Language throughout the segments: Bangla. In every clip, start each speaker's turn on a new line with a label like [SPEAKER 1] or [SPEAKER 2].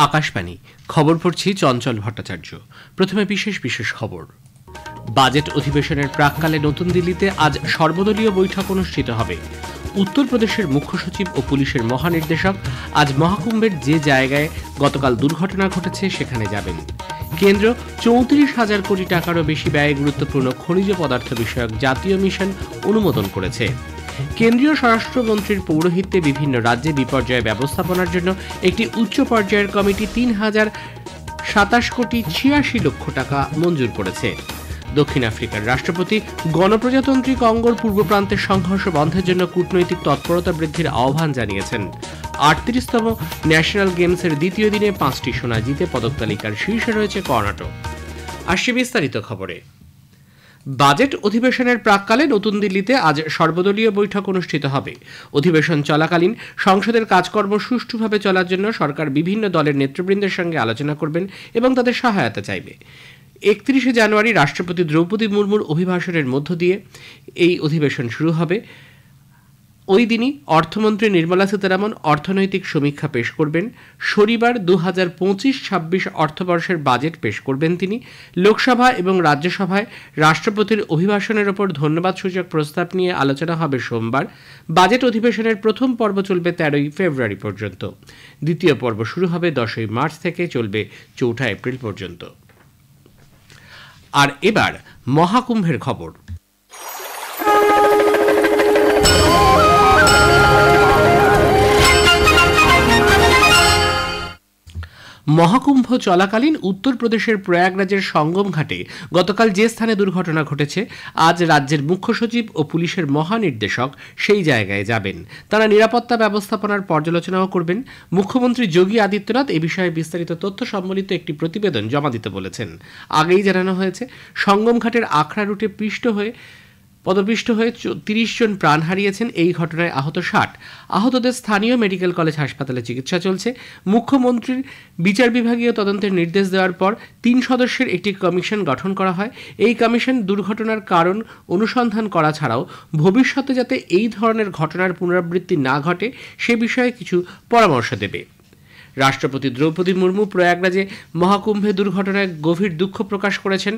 [SPEAKER 1] আকাশবাণী খবর পড়ছি চঞ্চল ভট্টাচার্য। প্রথমে বিশেষ বিশেষ খবর। বাজেট অধিবেশনের প্রাক্কালে নতুন দিল্লিতে আজ সর্বদলীয় বৈঠক অনুষ্ঠিত হবে। উত্তরপ্রদেশের মুখ্য সচিব ও পুলিশের মহানির্দেশক আজ মহাকুম্ভের যে জায়গায় গতকাল দুর্ঘটনা ঘটেছে সেখানে যাবেন। কেন্দ্র ৩৪,০০০ কোটি টাকারও বেশি ব্যয়ে গুরুত্বপূর্ণ খনিজ পদার্থ বিষয়ক জাতীয় মিশন অনুমোদন করেছে। কেন্দ্রীয় স্বরাষ্ট্রমন্ত্রীর পৌরোহিত্যে বিভিন্ন রাজ্যে বিপর্যয় ব্যবস্থাপনার জন্য একটি উচ্চ পর্যায়ের কমিটি ৩,০২৭ কোটি ৮৬ লক্ষ টাকা মঞ্জুর করেছে। দক্ষিণ আফ্রিকার রাষ্ট্রপতি গণপ্রজাতন্ত্রী কঙ্গোর পূর্ব প্রান্তের সংঘর্ষ বন্ধের জন্য কূটনৈতিক তৎপরতা বৃদ্ধির আহ্বান জানিয়েছেন। ৩৮তম ন্যাশনাল গেমসের দ্বিতীয় দিনে ৫টি সোনা জিতে পদক তালিকার শীর্ষে রয়েছে কর্ণাটক। আসছে বিস্তারিত খবরে। বাজেট অধিবেশনের প্রাক্কালে নতুন দিল্লিতে আজ সর্বদলীয় বৈঠক অনুষ্ঠিত হবে। অধিবেশন চলাকালীন সংসদের কাজকর্ম সুষ্ঠুভাবে চলার জন্য সরকার বিভিন্ন দলের নেতৃবৃন্দের সঙ্গে আলোচনা করবেন এবং তাদের সহায়তা চাইবে। ৩১শে জানুয়ারি রাষ্ট্রপতি দ্রৌপদী মুর্মুর অভিভাষণের মধ্য দিয়ে এই অধিবেশন শুরু হবে। ওই দিনই অর্থমন্ত্রী নির্মলা সীতারামন অর্থনৈতিক সমীক্ষা পেশ করবেন। শনিবার ২০২৫-২৬ অর্থবর্ষের বাজেট পেশ করবেন তিনি। লোকসভা এবং রাজ্যসভায় রাষ্ট্রপতির অভিভাষণের ওপর ধন্যবাদসূচক প্রস্তাব নিয়ে আলোচনা হবে সোমবার। বাজেট অধিবেশনের প্রথম পর্ব চলবে ১৩ই ফেব্রুয়ারি পর্যন্ত। দ্বিতীয় পর্ব শুরু হবে ১০ই মার্চ থেকে, চলবে ৪ঠা এপ্রিল পর্যন্ত। আর এবার মহাকুম্ভের খবর। মহাকুম্ভ চলাকালীন উত্তরপ্রদেশের প্রয়াগরাজের সঙ্গম ঘাটে গতকাল যে স্থানে দুর্ঘটনা ঘটেছে, আজ রাজ্যের মুখ্য সচিব ও পুলিশের মহানির্দেশক সেই জায়গায় যাবেন। তারা নিরাপত্তা ব্যবস্থাপনার পর্যালোচনাও করবেন। মুখ্যমন্ত্রী যোগী আদিত্যনাথ এ বিষয়ে বিস্তারিত তথ্য সম্বলিত একটি প্রতিবেদন জমা দিতে বলেছেন। আগেই জানানো হয়েছে, সঙ্গম ঘাটের আখড়া রুটে পদপিষ্ট হয়ে ৩০ জন প্রাণ হারিয়েছেন। এই ঘটনায় আহত ৬০। আহতদের স্থানীয় মেডিকেল কলেজ হাসপাতালে চিকিৎসা চলছে। মুখ্যমন্ত্রীর বিচার বিভাগীয় তদন্তের নির্দেশ দেওয়ার পর ৩ সদস্যের একটি কমিশন গঠন করা হয়। এই কমিশন দুর্ঘটনার কারণ অনুসন্ধান করা ছাড়াও ভবিষ্যতে যাতে এই ধরনের ঘটনার পুনরাবৃত্তি না ঘটে সে বিষয়ে কিছু পরামর্শ দেবে। রাষ্ট্রপতি দ্রৌপদী মুর্মু প্রয়াগরাজে মহাকুম্ভে দুর্ঘটনায় গভীর দুঃখ প্রকাশ করেছেন।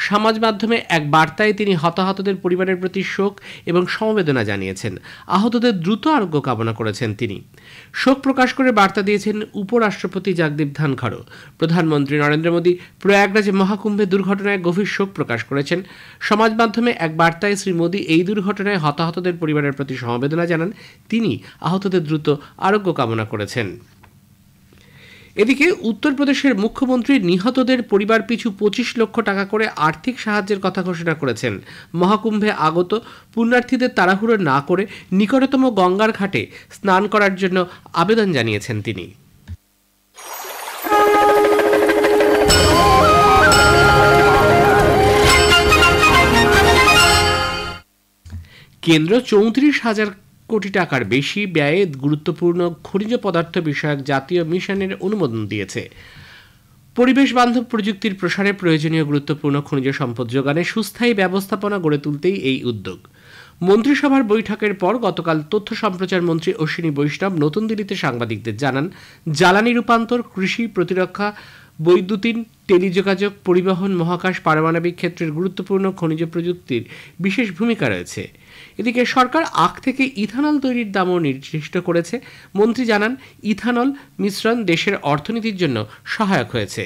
[SPEAKER 1] সমাজ মাধ্যমে এক বার্তায় তিনি হতাহতদের পরিবারের প্রতি শোক এবং সমবেদনা জানিয়েছেন। আহতদের দ্রুত আরোগ্য কামনা করেছেন তিনি। শোক প্রকাশ করে বার্তা দিয়েছেন উপরাষ্ট্রপতি জগদীপ ধনখড়। প্রধানমন্ত্রী নরেন্দ্র মোদী প্রয়াগরাজে মহাকুম্ভে দুর্ঘটনায় গভীর শোক প্রকাশ করেছেন। সমাজ মাধ্যমে এক বার্তায় শ্রী মোদী এই দুর্ঘটনায় হতাহতদের পরিবারের প্রতি সমবেদনা জানান। তিনি আহতদের দ্রুত আরোগ্য কামনা করেছেন। এদিকে উত্তরপ্রদেশের মুখ্যমন্ত্রী নিহতদের পরিবার পিছু ২৫ লক্ষ টাকা করে আর্থিক সাহায্যের কথা ঘোষণা করেছেন। মহাকুম্ভে আগত পুণ্যার্থীদের তাড়াহুড়ো না করে নিকটতম গঙ্গার ঘাটে স্নান করার জন্য আবেদন জানিয়েছেন তিনি। কেন্দ্র ৩৪,০০০ কোটি টাকার বেশি ব্যয়ে গুরুত্বপূর্ণ খনিজ পদার্থ বিষয়ক জাতীয় মিশনের অনুমোদন দিয়েছে। পরিবেশ বান্ধব প্রযুক্তির প্রসারে প্রয়োজনীয় গুরুত্বপূর্ণ খনিজ সম্পদ যোগানে সুস্থায়ী ব্যবস্থাপনা গড়ে তুলতেই এই উদ্যোগ। মন্ত্রিসভার বৈঠকের পর গতকাল তথ্য সম্প্রচার মন্ত্রী অশ্বিনী বৈষ্ণব নতুন দিল্লিতে সাংবাদিকদের জানান, জ্বালানি রূপান্তর, কৃষি, প্রতিরক্ষা, বৈদ্যুতিন, টেলিযোগাযোগ, পরিবহন, মহাকাশ, পারমাণবিক ক্ষেত্রের গুরুত্বপূর্ণ খনিজ প্রযুক্তির বিশেষ ভূমিকা রয়েছে। এদিকে সরকার আখ থেকে ইথানল তৈরির দামও নির্দিষ্ট করেছে। মন্ত্রী জানান, ইথানল মিশ্রণ দেশের অর্থনীতির জন্য সহায়ক হয়েছে।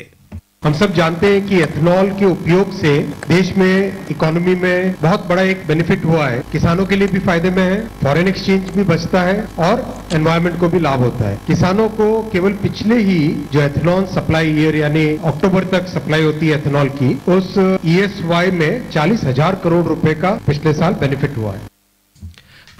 [SPEAKER 2] हम सब जानते हैं कि एथेनॉल के उपयोग से देश में इकोनॉमी में बहुत बड़ा एक बेनिफिट हुआ है। किसानों के लिए भी फायदे में है, फॉरेन एक्सचेंज भी बचता है और एनवायरनमेंट को भी लाभ होता है। किसानों को केवल पिछले ही जो एथेनॉल सप्लाई ईयर यानी अक्टूबर तक सप्लाई होती है एथेनॉल की, उस ESY में 40,000 करोड़ रुपए का पिछले साल बेनिफिट हुआ है।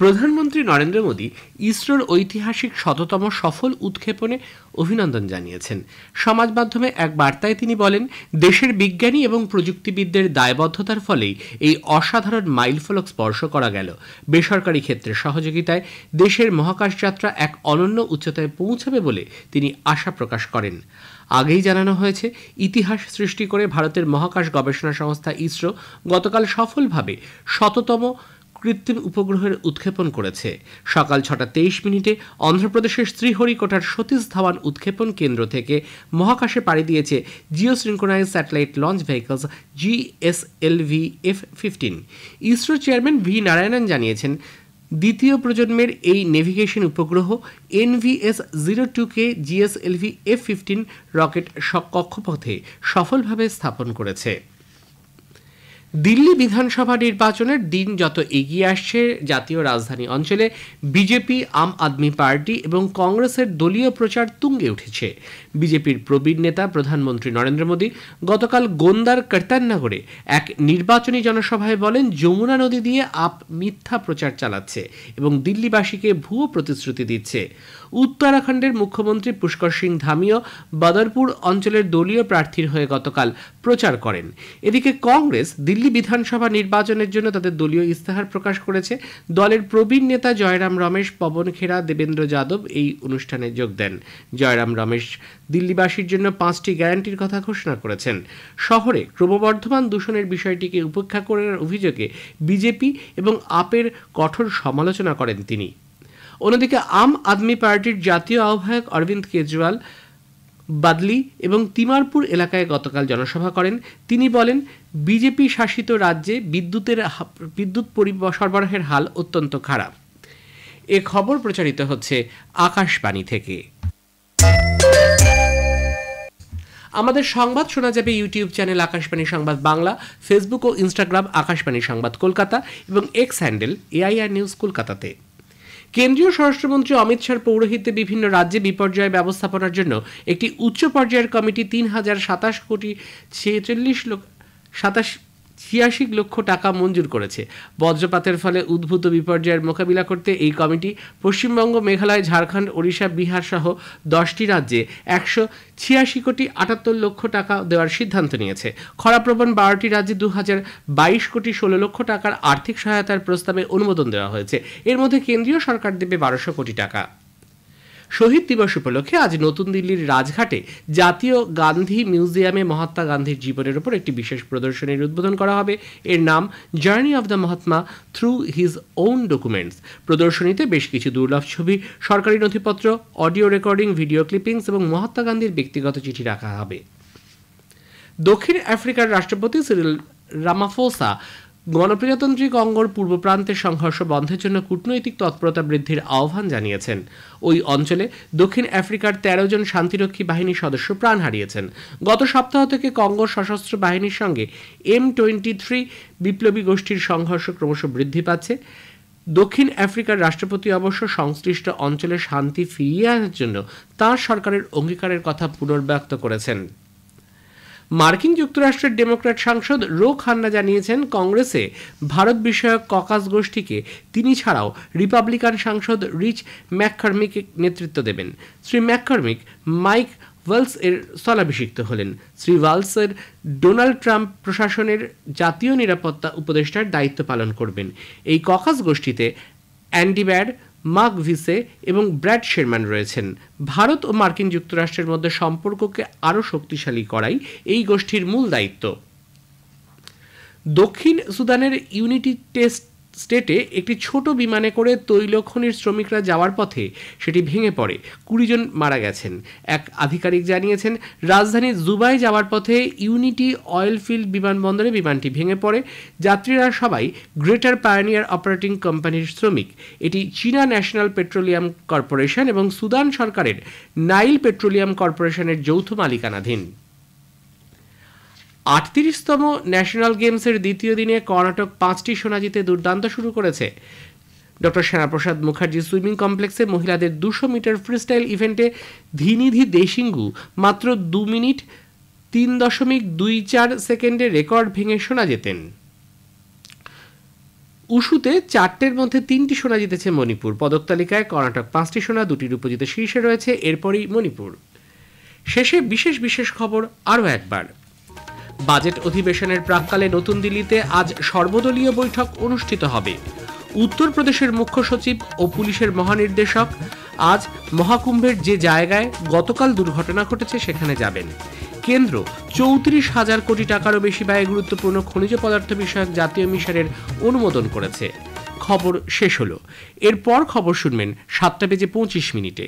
[SPEAKER 1] প্রধানমন্ত্রী নরেন্দ্র মোদী ইসরোর ঐতিহাসিক ১০০তম সফল উৎক্ষেপণে অভিনন্দন জানিয়েছেন। সমাজ মাধ্যমে এক বার্তায় তিনি বলেন, দেশের বিজ্ঞানী এবং প্রযুক্তিবিদদের দায়বদ্ধতার ফলেই এই অসাধারণ মাইলফলক স্পর্শ করা গেল। বেসরকারি ক্ষেত্রের সহযোগিতায় দেশের মহাকাশ যাত্রা এক অনন্য উচ্চতায় পৌঁছাবে বলে তিনি আশা প্রকাশ করেন। আগেই জানানো হয়েছে, ইতিহাস সৃষ্টি করে ভারতের মহাকাশ গবেষণা সংস্থা ইসরো গতকাল সফলভাবে ১০০তম কৃত্রিম উপগ্রহের উৎক্ষেপণ করেছে। সকাল 6:23 অন্ধ্রপ্রদেশের শ্রীহরিকোটার সতীশ ধাওয়ান উৎক্ষেপণ কেন্দ্র থেকে মহাকাশে পাড়ি দিয়েছে Jio synchronise satellite launch vehicles GSLV F-15। ISRO chairman V Narayanan জানিয়েছেন, দ্বিতীয় প্রজন্মের এই নেভিগেশন উপগ্রহ NVS-02K GSLV F-15 রকেট কক্ষপথে সফলভাবে স্থাপন করেছে। দিল্লি বিধানসভা নির্বাচনের দিন যত এগিয়ে আসছে, জাতীয় রাজধানী অঞ্চলে বিজেপি, আম আদমি পার্টি এবং কংগ্রেসের দলীয় প্রচার তুঙ্গে উঠেছে। বিজেপির প্রবীণ নেতা প্রধানমন্ত্রী নরেন্দ্র মোদী গতকাল গোন্দার কর্তারনগরে এক নির্বাচনী জনসভায় বলেন, যমুনা নদী দিয়ে আপ মিথ্যা প্রচার চালাচ্ছে এবং দিল্লিবাসীকে ভুয়ো প্রতিশ্রুতি দিচ্ছে। উত্তরাখণ্ডের মুখ্যমন্ত্রী পুষ্কর সিং ধামিও বদরপুর অঞ্চলের দলীয় প্রার্থীর হয়ে গতকাল প্রচার করেন। এদিকে কংগ্রেস দিল্লি বিধানসভা নির্বাচনের জন্য তাদের দলীয় ইস্তাহার প্রকাশ করেছে। দলের প্রবীণ নেতা জয়রাম রমেশ, পবন খেরা, দেবেন্দ্র যাদব এই অনুষ্ঠানে যোগ দেন। জয়রাম রমেশ দিল্লিবাসীর জন্য 5টি গ্যারান্টির কথা ঘোষণা করেছেন। শহরে ক্রমবর্ধমান দূষণের বিষয়টিকে উপেক্ষা করার অভিযোগে বিজেপি এবং আপের কঠোর সমালোচনা করেন তিনি। অন্যদিকে আম আদমি পার্টির জাতীয় আহ্বায়ক অরবিন্দ কেজরিওয়াল বাদলি এবং তিমারপুর এলাকায় গতকাল জনসভা করেন। তিনি বলেন, বিজেপি শাসিত রাজ্যে বিদ্যুৎ সরবরাহের হাল অত্যন্ত খারাপ। এ খবর প্রচারিত হচ্ছে আকাশবাণী থেকে। আমাদের সংবাদ শোনা যাবে ইউটিউব চ্যানেল আকাশবাণী সংবাদ বাংলা, ফেসবুক ও ইনস্টাগ্রাম আকাশবাণী সংবাদ কলকাতা এবং এক্স হ্যান্ডেল AIR নিউজ কলকাতাতে। কেন্দ্রীয় স্বরাষ্ট্রমন্ত্রী অমিত শাহর পৌরোহিত্যে বিভিন্ন রাজ্যে বিপর্যয় ব্যবস্থাপনার জন্য একটি উচ্চ পর্যায়ের কমিটি 3,087 লক্ষ টাকা মঞ্জুর করেছে। বজ্রপাতের ফলে উদ্ভূত বিপর্যয়ের মোকাবিলা করতে এই কমিটি পশ্চিমবঙ্গ, মেঘালয়, ঝাড়খণ্ড, ওড়িশা, বিহার সহ 10টি রাজ্যে 186,78 লক্ষ টাকা দেওয়ার সিদ্ধান্ত নিয়েছে। খরাপ্রবণ 12টি রাজ্যে 2,022,16 লক্ষ টাকার আর্থিক সহায়তার প্রস্তাবে অনুমোদন দেওয়া হয়েছে। এর মধ্যে কেন্দ্রীয় সরকার দেবে 1200 কোটি টাকা। শহীদ দিবস উপলক্ষে আজ নতুন দিল্লির রাজঘাটে জাতীয় গান্ধী মিউজিয়ামে মহাত্মা গান্ধীর জীবনের উপর একটি বিশেষ প্রদর্শনীর উদ্বোধন করা হবে। এর নাম journey of the Mahatma through his own documents. প্রদর্শনীতে বেশ কিছু দুর্লভ ছবি, সরকারি নথিপত্র, অডিও রেকর্ডিং, ভিডিও ক্লিপিংস এবং মহাত্মা গান্ধীর ব্যক্তিগত চিঠি রাখা হবে। দক্ষিণ আফ্রিকার রাষ্ট্রপতি সিরিল রামাফোসা গণপ্রজাতন্ত্রী কঙ্গোর পূর্ব প্রান্তের সংঘর্ষ বন্ধের জন্য কূটনৈতিক তৎপরতা বৃদ্ধির আহ্বান জানিয়েছেন। ওই অঞ্চলে দক্ষিণ আফ্রিকার 13 জন শান্তিরক্ষী বাহিনীর সদস্য প্রাণ হারিয়েছেন। গত সপ্তাহ থেকে কঙ্গোর সশস্ত্র বাহিনীর সঙ্গে M23 বিপ্লবী গোষ্ঠীর সংঘর্ষ ক্রমশ বৃদ্ধি পাচ্ছে। দক্ষিণ আফ্রিকার রাষ্ট্রপতি অবশ্য সংশ্লিষ্ট অঞ্চলে শান্তি ফিরিয়ে আনার জন্য তাঁর সরকারের অঙ্গীকারের কথা পুনর্ব্যক্ত করেছেন। মার্কিন যুক্তরাষ্ট্রের ডেমোক্র্যাট সাংসদ রো খান্না জানিয়েছেন, কংগ্রেসে ভারত বিষয়ক ককাস গোষ্ঠীকে তিনি ছাড়াও রিপাবলিকান সাংসদ রিচ ম্যাককর্মিক নেতৃত্ব দেবেন। শ্রী ম্যাককর্মিক মাইক ওয়ালস এর স্থলাভিষিক্ত হলেন। শ্রী ওয়ালসের ডোনাল্ড ট্রাম্প প্রশাসনের জাতীয় নিরাপত্তা উপদেষ্টার দায়িত্ব পালন করবেন। এই ককাস গোষ্ঠীতে অ্যান্ডি ব্যাড, মার্ক ভিসে এবং ব্র্যাড শেরম্যান রয়েছেন। ভারত ও মার্কিন যুক্তরাষ্ট্রের মধ্যে সম্পর্ককে আরও শক্তিশালী করাই এই গোষ্ঠীর মূল দায়িত্ব। দক্ষিণ সুদানের ইউনিটি স্টেটে একটি ছোট বিমানে করে তৈল খনির শ্রমিকরা যাওয়ার পথে সেটি ভেঙে পড়ে 20 জন মারা গেছেন। এক আধিকারিক জানিয়েছেন, রাজধানী জুবাই যাওয়ার পথে ইউনিটি অয়েল ফিল্ড বিমানবন্দরে বিমানটি ভেঙে পড়ে। যাত্রীরা সবাই গ্রেটার পায়োনিয়ার অপারেটিং কোম্পানির শ্রমিক। এটি চীনা ন্যাশনাল পেট্রোলিয়াম কর্পোরেশন এবং সুদান সরকারের নাইল পেট্রোলিয়াম কর্পোরেশনের যৌথ মালিকানাধীন। 38তম ন্যাশনাল গেমসের দ্বিতীয় দিনে কর্ণাটক 5টি সোনা জিতে দুর্দান্ত শুরু করেছে। ডক্টর শ্যামাপ্রসাদ মুখার্জি সুইমিং কমপ্লেক্সে মহিলাদের 200 মিটার ফ্রিস্টাইল ইভেন্টে ধীনিধি দেশিঙ্গু মাত্র 2 মিনিট 3.24 সেকেন্ডে রেকর্ড ভেঙে সোনা জেতেন। উশুতে 4টের মধ্যে 3টি সোনা জিতেছে মণিপুর। পদক তালিকায় কর্ণাটক 5টি সোনা, 2টি রূপো জিতে শীর্ষে রয়েছে, এরপরই মণিপুর। শেষে বিশেষ খবর আরও একবার। বাজেট অধিবেশনের প্রাক্কালে নতুন দিল্লিতে আজ সর্বদলীয় বৈঠক অনুষ্ঠিত হবে। উত্তরপ্রদেশের মুখ্য সচিব ও পুলিশের মহানির্দেশক আজ মহাকুম্ভের যে জায়গায় গতকাল দুর্ঘটনা ঘটেছে সেখানে যাবেন। কেন্দ্র 34,000 কোটি টাকারও বেশি ব্যয়ে গুরুত্বপূর্ণ খনিজ পদার্থ বিষয়ক জাতীয় মিশনের অনুমোদন করেছে। খবর শেষ হলো। এরপর খবর শুনবেন 7:25 মিনিটে।